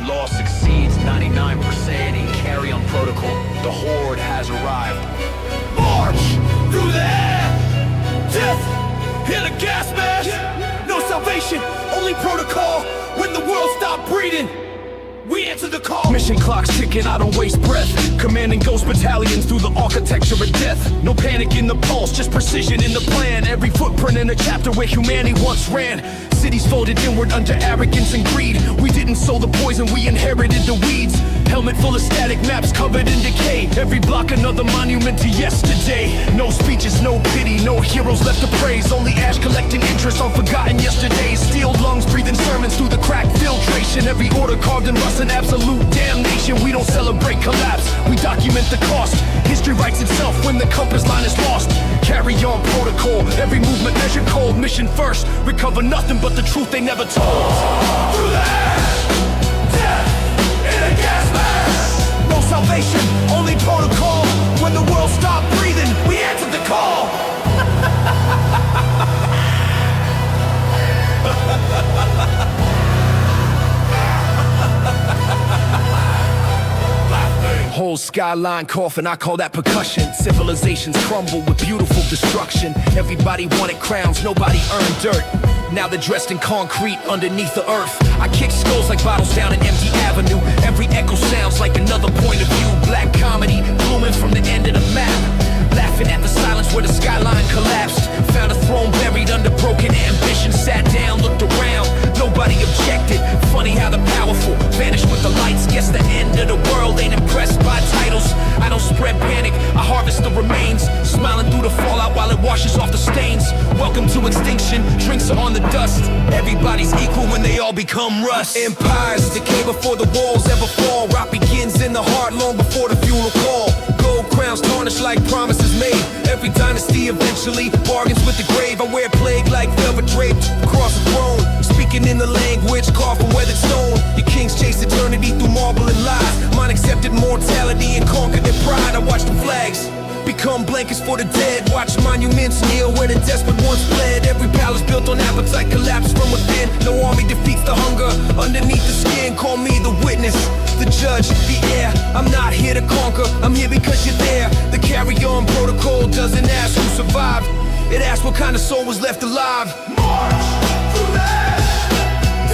when loss exceeds 99% in Carrion protocol. The HORDE has arrived. March through the air, death in a gas mask. No salvation, only protocol. When the world stopped breathing, we answer the call. Mission clock's ticking, I don't waste breath. Commanding ghost battalions through the architecture of death. No panic in the pulse, just precision in the plan. Every footprint in a chapter where humanity once ran. Cities folded inward under arrogance and greed. We didn't sow the poison, we inherited the weeds. Helmet full of static maps covered in decay. Every block another monument to yesterday. No speeches, no pity, no heroes left to praise. Only ash collecting interest on forgotten yesterdays. Steel lungs breathing sermons through the crack filtration. Every order carved in rust and absolute damnation. We don't celebrate collapse, we document the cost. History writes itself when the compass line is lost. Carry on protocol, every movement measured cold. Mission first, recover nothing but the truth they never told. Through the ash, death in a gas mask. No salvation, only protocol. When the world stopped breathing, we answered the call. Whole skyline coughing, I call that percussion. Civilizations crumble with beautiful destruction. Everybody wanted crowns, nobody earned dirt. Now they're dressed in concrete underneath the earth. I kick skulls like bottles down an empty avenue. Every echo sounds like another point of view. Black comedy blooming from the end of the map. Laughing at the silence where the skyline collapsed. Found a throne buried under broken ambition. Sat down, looked around, nobody objected. Funny how the powerful vanish with the lights. Guess the end of the world ain't impressed by titles. I don't spread panic, I harvest the remains. Smiling through the fallout while it washes off the stains. Welcome to extinction, drinks are on the dust. Everybody's equal when they all become rust. Empires decay before the walls ever fall. Rot begins in the heart long before the funeral call. Gold crowns tarnished like promises made. Every dynasty eventually bargains with the grave. I wear plague like velvet draped across the throne. Speaking in the language carved from weathered stone. Your kings chase eternity through marble and lies. Mine accepted mortality and conquered their pride. I watch the flags become blankets for the dead. Watch monuments kneel where the desperate once bled. Every palace built on appetite collapsed from within. No army defeats the hunger underneath the skin. Call me the witness, the judge, the heir. I'm not here to conquer, I'm here because you're there. The Carrion protocol doesn't ask who survived, it asks what kind of soul was left alive. March through the ash,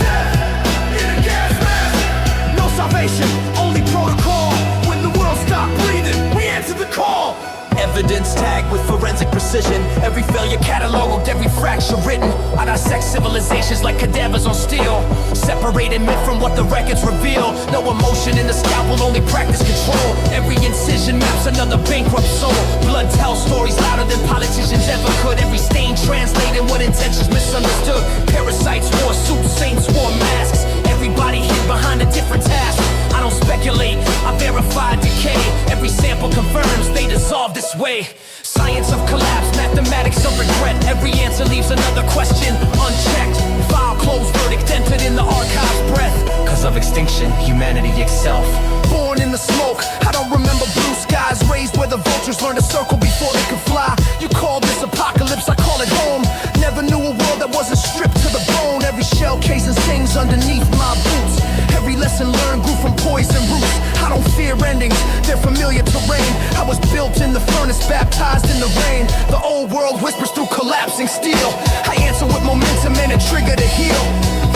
death in a gas mask. No salvation, only protocol. When the world stopped breathing, we answer the call. Evidence tagged with forensic precision. Every failure cataloged, every fracture written. I dissect civilizations like cadavers on steel. Separating myth from what the records reveal. No emotion in the scalpel, only practice control. Every incision maps another bankrupt soul. Blood tells stories louder than politicians ever could. Every stain translating what intentions misunderstood. Parasites wore suits, saints wore masks. Everybody hid behind a different task. I don't speculate, I verify decay. Every sample confirms they dissolve this way. Science of collapse, mathematics of regret. Every answer leaves another question unchecked. File closed, verdict entered in the archive's breath. Cause of extinction, humanity itself. Born in the smoke, I don't remember blue skies. Raised where the vultures learned to circle before they could fly. You call this apocalypse, I call it home. Never knew a world that wasn't stripped to the bone. Every shell casing sings underneath my boots. Every lesson learned grew from poison roots. I don't fear endings, they're familiar terrain. I was built in the furnace, baptized in the rain. The old world whispers through collapsing steel. I answer with momentum and a trigger to heal.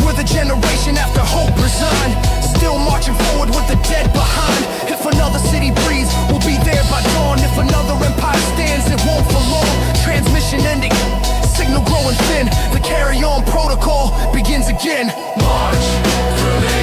We're the generation after hope resigned. Still marching forward with the dead behind. If another city breathes, we'll be there by dawn. If another empire stands, it won't for long. Transmission ending, signal growing thin. The Carrion protocol begins again. March through the